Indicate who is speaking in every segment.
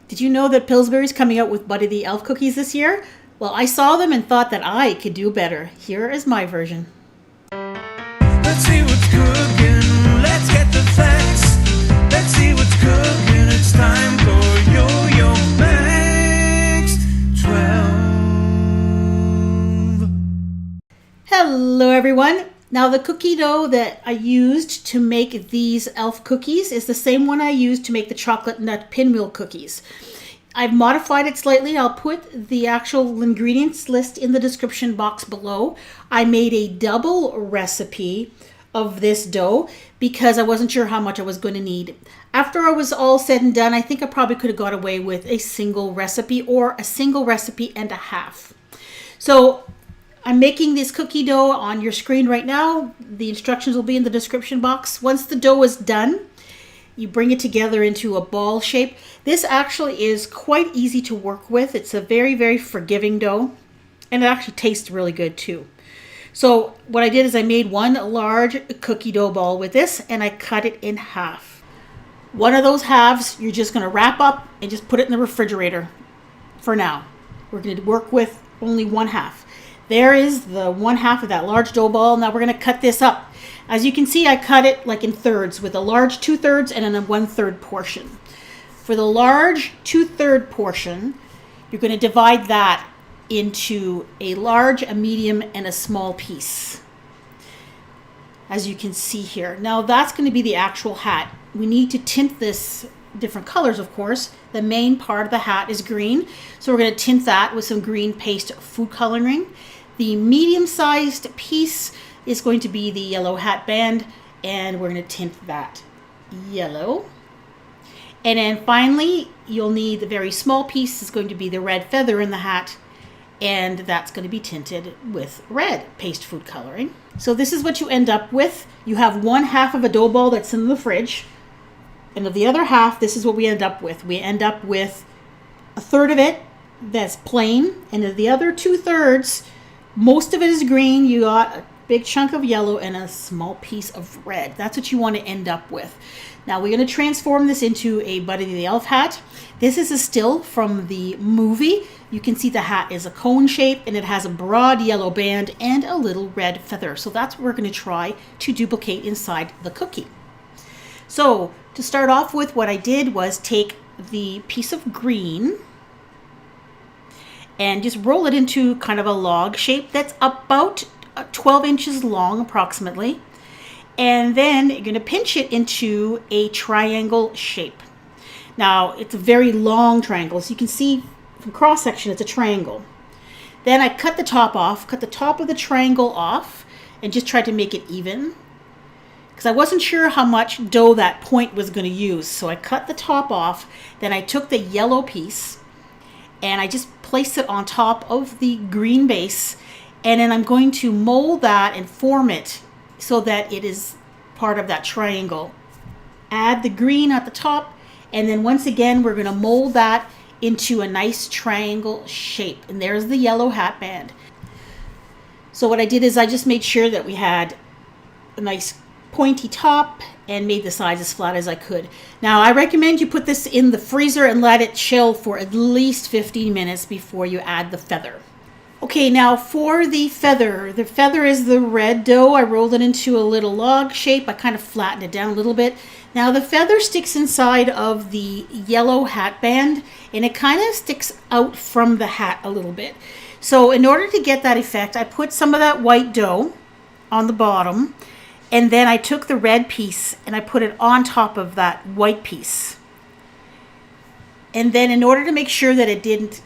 Speaker 1: Did you know that Pillsbury's coming out with Buddy the Elf cookies this year? Well, I saw them and thought that I could do better. Here is my version.
Speaker 2: Let's see what's cooking. Let's get the facts. Let's see what's cooking. It's time for Yo-Yo Max 12.
Speaker 1: Hello, everyone. Now, the cookie dough that I used to make these elf cookies is the same one I used to make the chocolate nut pinwheel cookies. I've modified it slightly. I'll put the actual ingredients list in the description box below. I made a double recipe of this dough because I wasn't sure how much I was going to need. After I was all said and done, I think I probably could have got away with a single recipe or a single recipe and a half. So I'm making this cookie dough on your screen right now. The instructions will be in the description box. Once the dough is done, you bring it together into a ball shape. This actually is quite easy to work with. It's a very, very forgiving dough, and it actually tastes really good too. So what I did is I made one large cookie dough ball with this, and I cut it in half. One of those halves, you're just gonna wrap up and just put it in the refrigerator for now. We're gonna work with only one half. There is the one half of that large dough ball. Now we're going to cut this up. As you can see, I cut it like in thirds with a large 2/3 and then a 1/3 portion. For the large 2/3 portion, you're going to divide that into a large, a medium, and a small piece. As you can see here. Now that's going to be the actual hat. We need to tint this different colors, of course. The main part of the hat is green, so we're going to tint that with some green paste food coloring. The medium-sized piece is going to be the yellow hat band, and we're going to tint that yellow. And then finally, you'll need the very small piece is going to be the red feather in the hat, and that's going to be tinted with red paste food coloring. So this is what you end up with. You have one half of a dough ball that's in the fridge, and of the other half, this is what we end up with. We end up with a third of it that's plain, and of the other 2/3, most of it is green. You got a big chunk of yellow and a small piece of red. That's what you want to end up with. Now we're going to transform this into a Buddy the Elf hat. This is a still from the movie. You can see the hat is a cone shape and it has a broad yellow band and a little red feather. So that's what we're going to try to duplicate inside the cookie. So to start off with, what I did was take the piece of green and just roll it into kind of a log shape that's about 12 inches long approximately. And then you're going to pinch it into a triangle shape. Now it's a very long triangle. So you can see from cross section it's a triangle. Then I cut the top off, cut the top of the triangle off, and just tried to make it even, because I wasn't sure how much dough that point was going to use. So I cut the top off. Then I took the yellow piece and I just placed it on top of the green base, and then I'm going to mold that and form it so that it is part of that triangle. Add the green at the top, and then once again we're going to mold that into a nice triangle shape. And there's the yellow hat band. So what I did is I just made sure that we had a nice pointy top and made the sides as flat as I could. Now I recommend you put this in the freezer and let it chill for at least 15 minutes before you add the feather. Okay, now for the feather is the red dough. I rolled it into a little log shape. I kind of flattened it down a little bit. Now the feather sticks inside of the yellow hat band, and it kind of sticks out from the hat a little bit. So in order to get that effect, I put some of that white dough on the bottom, and then I took the red piece and I put it on top of that white piece. And then in order to make sure that it didn't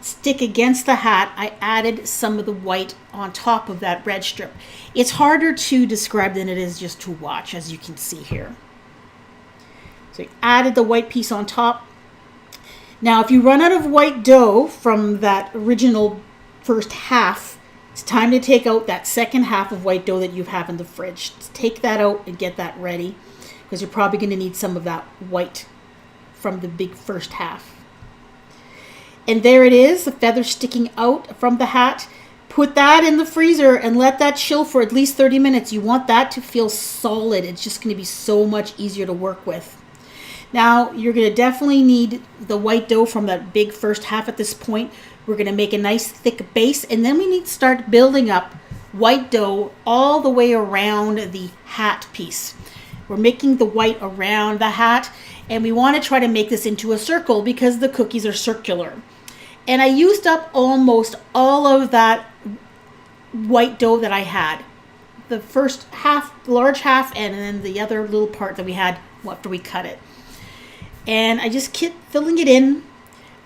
Speaker 1: stick against the hat, I added some of the white on top of that red strip. It's harder to describe than it is just to watch, as you can see here. So I added the white piece on top. Now if you run out of white dough from that original first half, it's time to take out that second half of white dough that you have in the fridge. Just take that out and get that ready, because you're probably going to need some of that white from the big first half. And there it is, the feather sticking out from the hat. Put that in the freezer and let that chill for at least 30 minutes. You want that to feel solid. It's just going to be so much easier to work with. Now you're going to definitely need the white dough from that big first half at this point. We're going to make a nice thick base, and then we need to start building up white dough all the way around the hat piece. We're making the white around the hat, and we want to try to make this into a circle because the cookies are circular. And I used up almost all of that white dough that I had. The first half, the large half, and then the other little part that we had after we cut it. And I just kept filling it in,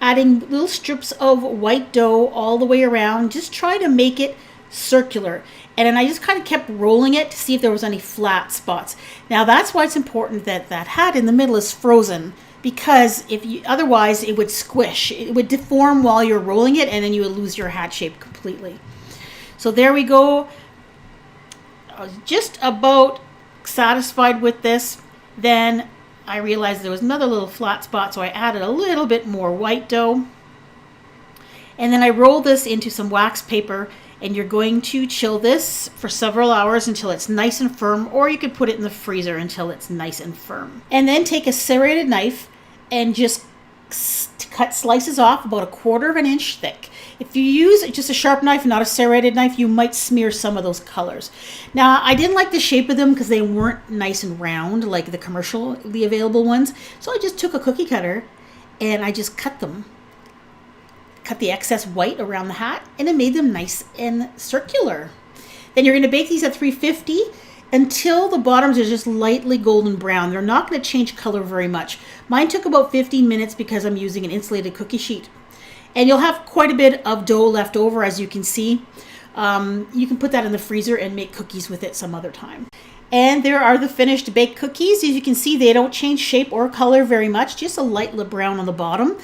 Speaker 1: adding little strips of white dough all the way around, just try to make it circular. And then I just kind of kept rolling it to see if there was any flat spots. Now that's why it's important that that hat in the middle is frozen, because otherwise it would squish. It would deform while you're rolling it, and then you would lose your hat shape completely. So there we go. I was just about satisfied with this. Then I realized there was another little flat spot, so I added a little bit more white dough. And then I rolled this into some wax paper, and you're going to chill this for several hours until it's nice and firm, or you could put it in the freezer until it's nice and firm. And then take a serrated knife and just cut slices off about 1/4 of an inch thick. If you use just a sharp knife, not a serrated knife, you might smear some of those colors. Now, I didn't like the shape of them because they weren't nice and round like the commercially available ones. So I just took a cookie cutter and I just cut them. Cut the excess white around the hat, and it made them nice and circular. Then you're going to bake these at 350 until the bottoms are just lightly golden brown. They're not going to change color very much. Mine took about 15 minutes because I'm using an insulated cookie sheet. And you'll have quite a bit of dough left over, as you can see. You can put that in the freezer and make cookies with it some other time. And there are the finished baked cookies. As you can see, they don't change shape or color very much, just a light brown on the bottom.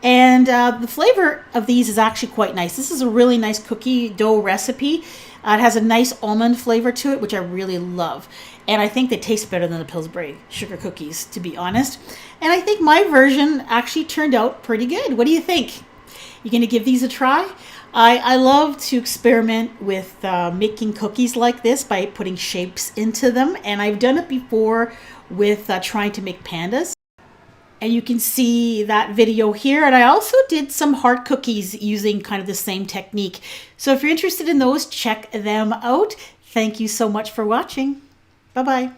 Speaker 1: And the flavor of these is actually quite nice. This is a really nice cookie dough recipe. It has a nice almond flavor to it, which I really love. And I think they taste better than the Pillsbury sugar cookies, to be honest. And I think my version actually turned out pretty good. What do you think? You going to give these a try? I love to experiment with making cookies like this by putting shapes into them. And I've done it before with trying to make pandas. And you can see that video here. And I also did some heart cookies using kind of the same technique. So if you're interested in those, check them out. Thank you so much for watching. Bye-bye.